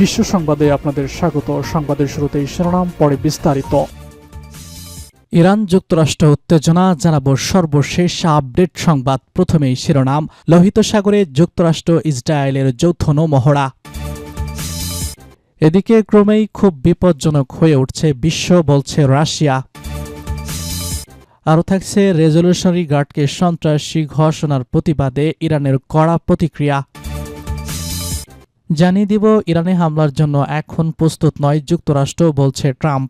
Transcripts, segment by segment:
বিশ্ব সংবাদে আপনাদের স্বাগত। সংবাদের শুরুতেই শিরোনাম, পরে বিস্তারিত। ইরান যুক্তরাষ্ট্র উত্তেজনা, জানাবো সর্বশেষ আপডেট সংবাদ। প্রথমেই শিরোনাম, লোহিত সাগরে যুক্তরাষ্ট্র ইসরায়েলের যৌথ নৌমহড়া। এদিকে ক্রমেই খুব বিপজ্জনক হয়ে উঠছে বিশ্ব, বলছে রাশিয়া। আরও থাকছে, রেজলিউশনারি গার্ডকে সন্ত্রাসী ঘোষণার প্রতিবাদে ইরানের কড়া প্রতিক্রিয়া। জানিয়ে দিব, ইরানে হামলার জন্য এখন প্রস্তুত নয় যুক্তরাষ্ট্র, বলছে ট্রাম্প।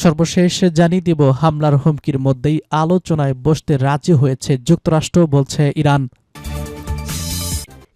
সর্বশেষ জানিয়ে দিব, হামলার হুমকির মধ্যেই আলোচনায় বসতে রাজি হয়েছে যুক্তরাষ্ট্র, বলছে ইরান।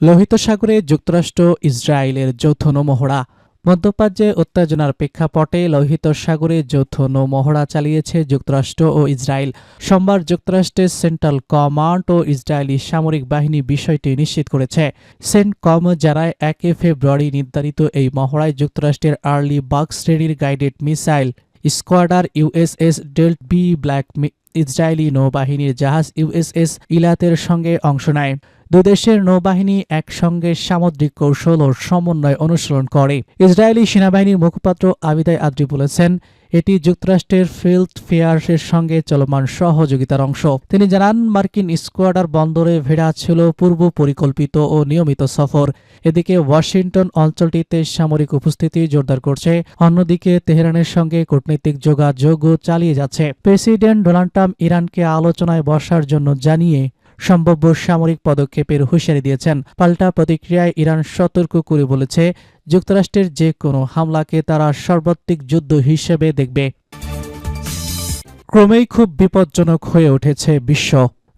লোহিত সাগরে যুক্তরাষ্ট্র ইসরায়েলের যৌথ নৌমহড়া। মধ্যপ্রাচ্যে উত্তেজনার প্রেক্ষাপটে লোহিত সাগরে যৌথ নৌমহড়া চালিয়েছে যুক্তরাষ্ট্র ও ইসরায়েল। সোমবার যুক্তরাষ্ট্রের সেন্ট্রাল কমান্ড ও ইসরায়েলি সামরিক বাহিনী বিষয়টি নিশ্চিত করেছে। সেন্টকম জানায়, 1 ফেব্রুয়ারি নির্ধারিত এই মহড়ায় যুক্তরাষ্ট্রের আর্লি বাগ শ্রেণীর গাইডেড মিসাইল স্কোয়াডার USS Delbert D Black, Israeli নৌবাহিনীর জাহাজ ইউএসএস ইলাতের সঙ্গে অংশ নেয়। দুই দেশের নৌবাহিনী একসঙ্গে সামুদ্রিক কৌশল ও সমন্বয় অনুসরণ করে। ইসরায়েলি সেনাবাহিনীর মুখপাত্র আবিদাই আদ্রি বলেছেন, এটি যুক্তরাষ্ট্রের ফিল্ড ফেয়ার্সের সঙ্গে চলমান সহযোগিতার অংশ। তিনি জানান, মার্কিন স্কোয়াডার বন্দরে ভেড়া ছিল পূর্ব পরিকল্পিত ও নিয়মিত সফর। এদিকে ওয়াশিংটন অঞ্চলটিতে সামরিক উপস্থিতি জোরদার করছে, অন্যদিকে তেহরানের সঙ্গে কূটনৈতিক যোগাযোগও চালিয়ে যাচ্ছে। প্রেসিডেন্ট ডোনাল্ড ট্রাম্প ইরানকে আলোচনায় বসার জন্য জানিয়ে সম্ভাব্য সামরিক পদক্ষেপের হুঁশিয়ারি দিয়েছেন। পাল্টা প্রতিক্রিয়ায় ইরান সতর্ক করে বলেছে, যুক্তরাষ্ট্রের যে কোনো হামলাকে তারা সার্বত্রিক যুদ্ধ হিসেবে দেখবে। ক্রমেই খুব বিপজ্জনক হয়ে উঠেছে বিশ্ব।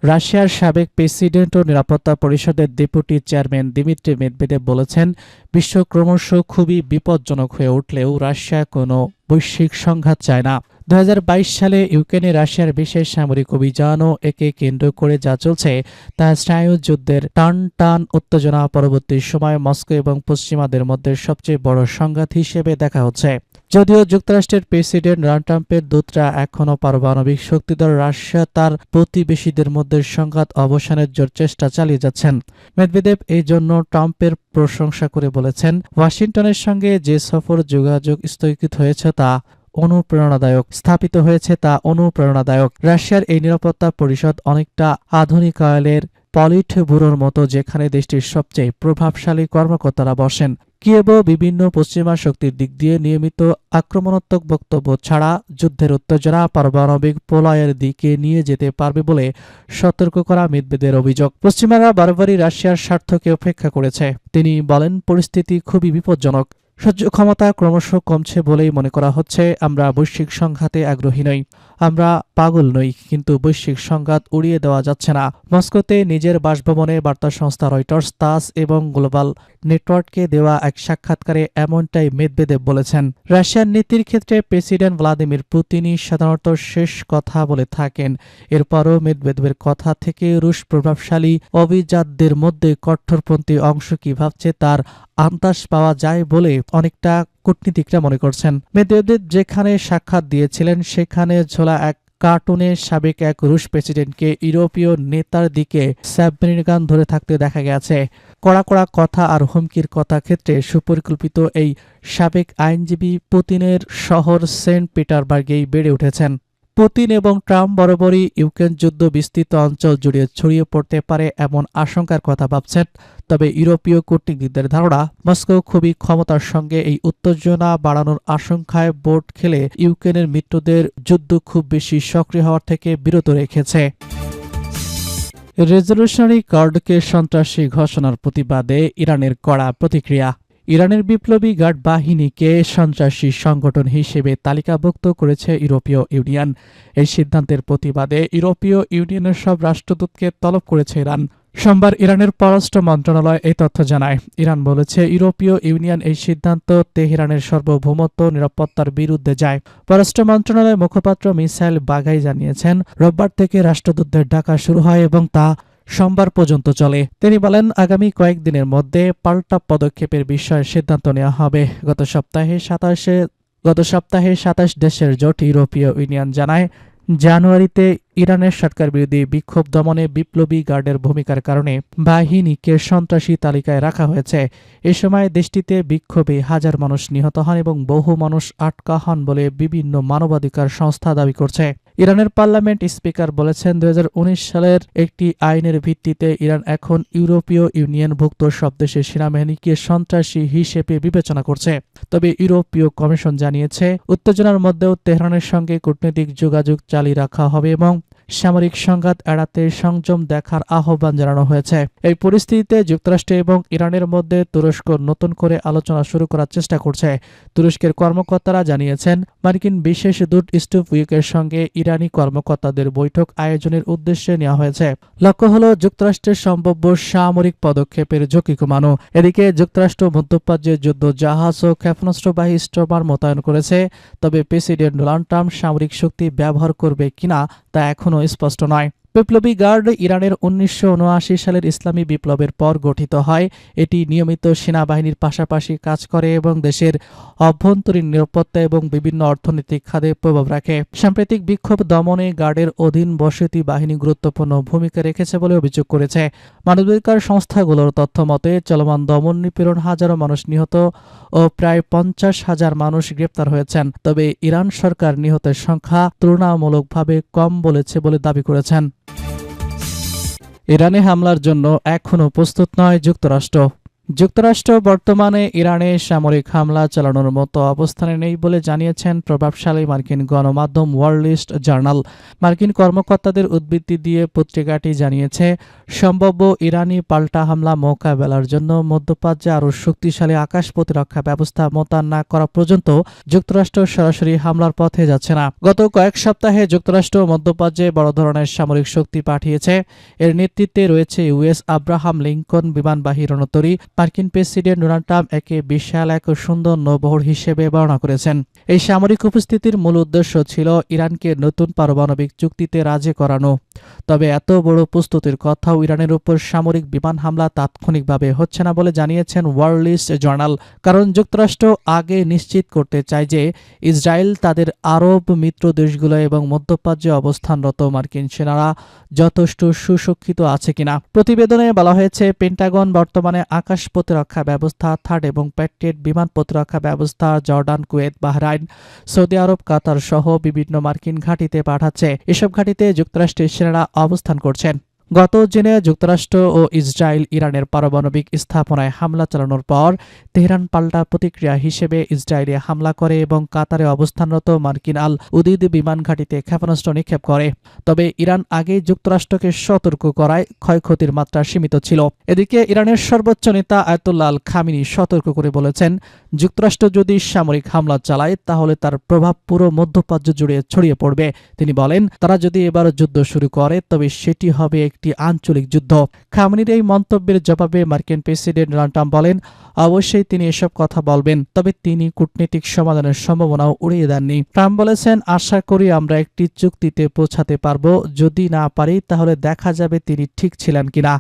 রাশিয়ার সাবেক প্রেসিডেন্ট ও নিরাপত্তা পরিষদের ডেপুটি চেয়ারম্যান দিমিত্রি মেদভেদেভ বলেছেন, বিশ্ব ক্রমশ খুবই বিপজ্জনক হয়ে উঠলেও রাশিয়া কোনো বৈশ্বিক সংঘাত চায় না। 2022 সালে ইউক্রেনে রাশিয়ার বিশেষ সামরিক অভিযানও একে কেন্দ্র করে যা চলছে তা স্নায়ুযুদ্ধের টান উত্তেজনা। পরবর্তী সময়ে মস্কো এবং পশ্চিমাদের মধ্যে সবচেয়ে বড় সংঘাত হিসেবে দেখা হচ্ছে। যদিও যুক্তরাষ্ট্রের প্রেসিডেন্ট ডোনাল্ড ট্রাম্পের দূতরা এখনও পারমাণবিক শক্তিধর রাশিয়া তার প্রতিবেশীদের মধ্যে সংঘাত অবসানের জোর চেষ্টা চালিয়ে যাচ্ছেন। মেদভেদেভ এই জন্য ট্রাম্পের প্রশংসা করে বলেছেন, ওয়াশিংটনের সঙ্গে যে সফর যোগাযোগ স্থগিত হয়েছে তা অনুপ্রেরণাদায়ক। রাশিয়ার এই নিরাপত্তা পরিষদ অনেকটা আধুনিকায়নের পলিট ব্যুরোর মতো, যেখানে দেশটির সবচেয়ে প্রভাবশালী কর্মকর্তারা বসেন। কিয়েভও বিভিন্ন পশ্চিমা শক্তির দিক দিয়ে নিয়মিত আক্রমণাত্মক বক্তব্য ছাড়া যুদ্ধের উত্তেজনা পারমাণবিক প্রলয়ের দিকে নিয়ে যেতে পারবে বলে সতর্ক করা মেদভেদেবের অভিযোগ। পশ্চিমারা বারবারই রাশিয়ার স্বার্থকে উপেক্ষা করেছে। তিনি বলেন, পরিস্থিতি খুবই বিপজ্জনক। সহ্য ক্ষমতা ক্রমশ কমছে বলেই মনে করা হচ্ছে। আমরা বৈশ্বিক সংঘাতে আগ্রহী নই, আমরা পাগল নই, কিন্তু বৈশ্বিক সংঘাত উড়িয়ে দেওয়া যাচ্ছে না। মস্কোতে নিজের বাসভবনে বার্তা সংস্থা রয়টার্স, তাস এবং গ্লোবাল নেটওয়ার্ককে দেওয়া এক সাক্ষাৎকারে এমনটাই মেদভেদেভ বলেছেন। রাশিয়ার নীতির ক্ষেত্রে প্রেসিডেন্ট ভ্লাদিমির পুতিনই সাধারণত শেষ কথা বলে থাকেন। এরপরও মেদভেদেবের কথা থেকে রুশ প্রভাবশালী অভিজাতদের মধ্যে কট্টরপন্থী অংশ কি ভাবছে তার আন্দাজ পাওয়া যায় বলে অনেকটা কূটনীতিকরা মনে করছেন। মেদভেদেব যেখানে সাক্ষাৎ দিয়েছিলেন সেখানে ঝোলা এক কার্টুনে সাবেক এক রুশ প্রেসিডেন্টকে ইউরোপীয় নেতার দিকে সাবমেরিন গান ধরে থাকতে দেখা গেছে। কড়া কথা আর হুমকির কথা ক্ষেত্রে সুপরিকল্পিত এই সাবেক আইনজীবী পুতিনের শহর সেন্ট পিটারবার্গেই বেড়ে উঠেছেন। পুতিন এবং ট্রাম্প বরাবরই ইউক্রেন যুদ্ধ বিস্তৃত অঞ্চল জুড়ে ছড়িয়ে পড়তে পারে এমন আশঙ্কার কথা ভাবছেন। তবে ইউরোপীয় কূটনীতিকদের ধারণা, মস্কো খুবই ক্ষমতার সঙ্গে এই উত্তেজনা বাড়ানোর আশঙ্কায় বোর্ড খেলে ইউক্রেনের মিত্রদের যুদ্ধ খুব বেশি সক্রিয় হওয়ার থেকে বিরত রেখেছে। রেজলিউশনারি গার্ডকে সন্ত্রাসী ঘোষণার প্রতিবাদে ইরানের কড়া প্রতিক্রিয়া। ইরানের বিপ্লবী গার্ড বাহিনীকে সন্ত্রাসী সংগঠন হিসেবে তালিকাভুক্ত করেছে ইউরোপীয় ইউনিয়ন। এই সিদ্ধান্তের প্রতিবাদে ইউরোপীয় ইউনিয়নের সব রাষ্ট্রদূতকে তলব করেছে ইরান। সোমবার ইরানের পররাষ্ট্র মন্ত্রণালয় এই তথ্য জানায়। ইরান বলেছে, ইউরোপীয় ইউনিয়ন এই সিদ্ধান্ত তেহরানের সার্বভৌমত্ব নিরাপত্তার বিরুদ্ধে যায়। পররাষ্ট্র মন্ত্রণালয়ের মুখপাত্র মিসাইল বাঘাই জানিয়েছেন, রোববার থেকে রাষ্ট্রদূতদের ডাকা শুরু হয় এবং তা সোমবার পর্যন্ত চলে। তিনি বলেন, আগামী কয়েকদিনের মধ্যে পাল্টা পদক্ষেপের বিষয়ে সিদ্ধান্ত নেওয়া হবে। গত সপ্তাহে 27 দেশের জোট ইউরোপীয় ইউনিয়ন জানায় জানুয়ারিতে ইরানের সরকার বিরোধী বিক্ষোভ দমনে বিপ্লবী গার্ডের ভূমিকার কারণে বাহিনীকে সন্ত্রাসী তালিকায় রাখা হয়েছে। এ সময় দেশটিতে বিক্ষোভে হাজার মানুষ নিহত হন এবং বহু মানুষ আটকা হন বলে বিভিন্ন মানবাধিকার সংস্থা দাবি করছে। ইরানের পার্লামেন্ট স্পিকার বলেছেন ২০১৯ সালের একটি আইনের ভিত্তিতে ইরান এখন ইউরোপীয় ইউনিয়নভুক্ত সব দেশের সেনাবাহিনীকে সন্ত্রাসী হিসেবে বিবেচনা করছে। তবে ইউরোপীয় কমিশন জানিয়েছে উত্তেজনার মধ্যেও তেহরানের সঙ্গে কূটনৈতিক যোগাযোগ চালিয়ে রাখা হবে এবং সামরিক সংঘাত এড়াতে সংযম দেখার আহ্বান জানানো হয়েছে। এই পরিস্থিতিতে যুক্তরাষ্ট্র এবং ইরানের মধ্যে তুরস্ক নতুন করে আলোচনা শুরু করার চেষ্টা করছে। তুরস্কের কর্মকর্তারা জানিয়েছেন মার্কিন বিশেষ দূত স্টিভ উইকের সঙ্গে ইরানি কর্মকর্তাদের বৈঠক আয়োজনের উদ্দেশ্যে নেওয়া হয়েছে। লক্ষ্য হল যুক্তরাষ্ট্রের সম্ভাব্য সামরিক পদক্ষেপের ঝুঁকি কমানো। এদিকে যুক্তরাষ্ট্র মধ্যপ্রাচ্যে যুদ্ধ জাহাজ ও ক্ষেপণাস্ত্রবাহী স্ট্রমার মোতায়েন করেছে। তবে প্রেসিডেন্ট ডোনাল্ড ট্রাম্প সামরিক শক্তি ব্যবহার করবে কিনা তা এখনও স্পষ্ট নয়। বিপ্লবী গার্ড ইরানের ১৯৭৯ সালের ইসলামী বিপ্লবের পর গঠিত হয়। এটি নিয়মিত সেনাবাহিনীর পাশাপাশি কাজ করে এবং দেশের অভ্যন্তরীণ নিরাপত্তা এবং বিভিন্ন অর্থনৈতিক খাতে প্রভাব রাখে। সাম্প্রতিক বিক্ষোভ দমনে গার্ডের অধীন বসতি বাহিনী গুরুত্বপূর্ণ ভূমিকা রেখেছে বলে অভিযোগ করেছে। মানবাধিকার সংস্থাগুলোর তথ্য মতে চলমান দমন নিপীড়ন হাজারো মানুষ নিহত ও প্রায় ৫০,০০০ মানুষ গ্রেপ্তার হয়েছেন। তবে ইরান সরকার নিহতের সংখ্যা তুলনামূলকভাবে কম বলেছে বলে দাবি করেছেন। ইরানে হামলার জন্য এখনও প্রস্তুত নয় যুক্তরাষ্ট্র। যুক্তরাষ্ট্র বর্তমানে ইরানে সামরিক হামলা চালানোর মতো অবস্থানে নেই বলে জানিয়েছেন প্রভাবশালী মার্কিন গণমাধ্যম ওয়ার্ল্ড জার্নাল। মার্কিন কর্মকর্তাদের উদ্ধৃতি দিয়ে পত্রিকাটি জানিয়েছে সম্ভাব্য ইরানি পাল্টা হামলা মোকাবেলার জন্য মধ্যপ্রাচ্যে আরও শক্তিশালী আকাশ প্রতিরক্ষা ব্যবস্থা মোতায়েন না করা পর্যন্ত যুক্তরাষ্ট্র সরাসরি হামলার পথে যাচ্ছে না। গত কয়েক সপ্তাহে যুক্তরাষ্ট্র মধ্যপ্রাচ্যে বড় ধরনের সামরিক শক্তি পাঠিয়েছে। এর নেতৃত্বে রয়েছে ইউএস আব্রাহাম লিঙ্কন বিমানবাহী রণতরী। মার্কিন প্রেসিডেন্ট ডোনাল্ড ট্রাম্প একে বিশাল এক সুন্দর নৌবহর হিসেবে বর্ণনা করেছেন। এই সামরিক উপস্থিতির মূল উদ্দেশ্য ছিল ইরানকে নতুন পারমাণবিক চুক্তিতে রাজি করানো। তবে এত বড় প্রস্তুতির কথাও ইরানের উপর সামরিক বিমান হামলা তাৎক্ষণিকভাবে হচ্ছে না বলে জানিয়েছেন ওয়ার্ল্ড জার্নাল। কারণ যুক্তরাষ্ট্র আগে নিশ্চিত করতে চায় যে ইসরায়েল তাদের আরব মিত্র দেশগুলো এবং মধ্যপ্রাচ্যে অবস্থানরত মার্কিন সেনারা যথেষ্ট সুশিক্ষিত আছে কিনা। প্রতিবেদনে বলা হয়েছে পেন্টাগন বর্তমানে আকাশ প্রতিরক্ষা ব্যবস্থা থার্ড এবং প্যাট্রিয়ট বিমান প্রতিরক্ষা ব্যবস্থা জর্ডান, কুয়েত, বাহরাইন, সৌদি আরব, কাতার সহ বিভিন্ন মার্কিন ঘাঁটিতে পাঠাচ্ছে। এসব ঘাঁটিতে যুক্তরাষ্ট্রের সেনারা অবস্থান করছেন। গত জুনে যুক্তরাষ্ট্র ও ইসরায়েল ইরানের পারমাণবিক স্থাপনায় হামলা চালানোর পর তেহরান পাল্টা প্রতিক্রিয়া হিসেবে ইসরায়েলে হামলা করে এবং কাতারে অবস্থানরত মার্কিন আল উদিদ বিমান ঘাঁটিতে ক্ষেপণাস্ত্র নিক্ষেপ করে। তবে ইরান আগেই যুক্তরাষ্ট্রকে সতর্ক করায় ক্ষয়ক্ষতির মাত্রা সীমিত ছিল। এদিকে ইরানের সর্বোচ্চ নেতা আয়াতুল্লাহ আল খামিনি সতর্ক করে বলেছেন যুক্তরাষ্ট্র যদি সামরিক হামলা চালায় তাহলে তার প্রভাব পুরো মধ্যপ্রাচ্য জুড়ে ছড়িয়ে পড়বে। তিনি বলেন তারা যদি এবার যুদ্ধ শুরু করে তবে সেটি হবে একটি আঞ্চলিক যুদ্ধ। খামেনির এই মন্তব্যের জবাবে মার্কিন প্রেসিডেন্ট ডোনাল্ড ট্রাম্প বলেন অবশ্যই তিনি এসব কথা বলবেন, তবে তিনি কূটনৈতিক সমাধানের সম্ভাবনাও উড়িয়ে দেননি। ট্রাম্প বলেছেন আশা করি আমরা একটি চুক্তিতে পৌঁছাতে পারব, যদি না পারি তাহলে দেখা যাবে তিনি ঠিক ছিলেন কিনা।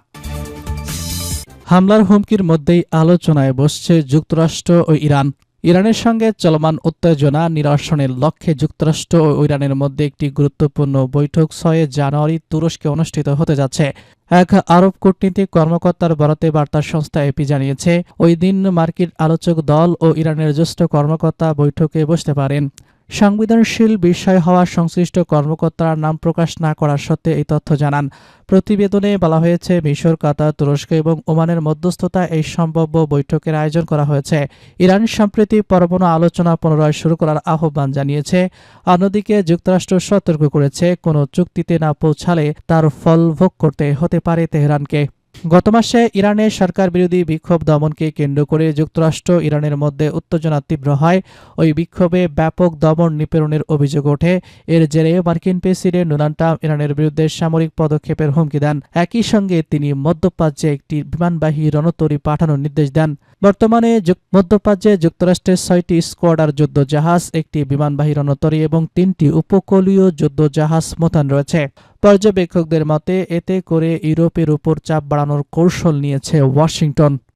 হামলার হুমকির মধ্যেই আলোচনায় বসছে যুক্তরাষ্ট্র ও ইরান। ইরানের সঙ্গে চলমান উত্তেজনা নিরসনের লক্ষ্যে যুক্তরাষ্ট্র ও ইরানের মধ্যে একটি গুরুত্বপূর্ণ বৈঠক ৬ জানুয়ারি তুরস্কে অনুষ্ঠিত হতে যাচ্ছে। এক আরব কূটনীতিক কর্মকর্তার বরাতে বার্তা সংস্থা এপি জানিয়েছে ওই দিন মার্কিন আলোচক দল ও ইরানের জ্যেষ্ঠ কর্মকর্তা বৈঠকে বসতে পারেন। সংবেদনশীল বিষয় হওয়া সংশ্লিষ্ট কর্মকর্তার নাম প্রকাশ না করার সত্ত্বে এই তথ্য জানান। প্রতিবেদনে বলা হয়েছে মিশর, কাতার, তুরস্ক এবং ওমানের মধ্যস্থতা এই সম্ভাব্য বৈঠকের আয়োজন করা হয়েছে। ইরান সম্প্রতি পরমাণু আলোচনা পুনরায় শুরু করার আহ্বান জানিয়েছে। অন্যদিকে যুক্তরাষ্ট্র সতর্ক করেছে কোনো চুক্তিতে না পৌঁছালে তার ফল ভোগ করতে হতে পারে তেহরানকে। গত মাসে ইরানের সরকার বিরোধী বিক্ষোভ দমনকে কেন্দ্র করে যুক্তরাষ্ট্র ইরানের মধ্যে উত্তেজনা তীব্র হয়। ওই বিক্ষোভে ব্যাপক দমন নিপীড়নের অভিযোগ ওঠে। এর জেরে মার্কিন প্রেসিডেন্ট ডোনাল্ড ট্রাম্প ইরানের বিরুদ্ধে সামরিক পদক্ষেপের হুমকি দেন। একই সঙ্গে তিনি মধ্যপ্রাচ্যে একটি বিমানবাহী রণতরী পাঠানোর নির্দেশ দেন। বর্তমানে মধ্যপ্রাচ্যে যুক্তরাষ্ট্রের ৬টি স্কোয়াডার যুদ্ধ জাহাজ, একটি বিমানবাহী রণতরী এবং ৩টি উপকূলীয় যুদ্ধ জাহাজ মোতায়েন রয়েছে। পর্যবেক্ষকদের মতে এতে করে ইউরোপের উপর চাপ বাড়ানোর কৌশল নিয়েছে ওয়াশিংটন।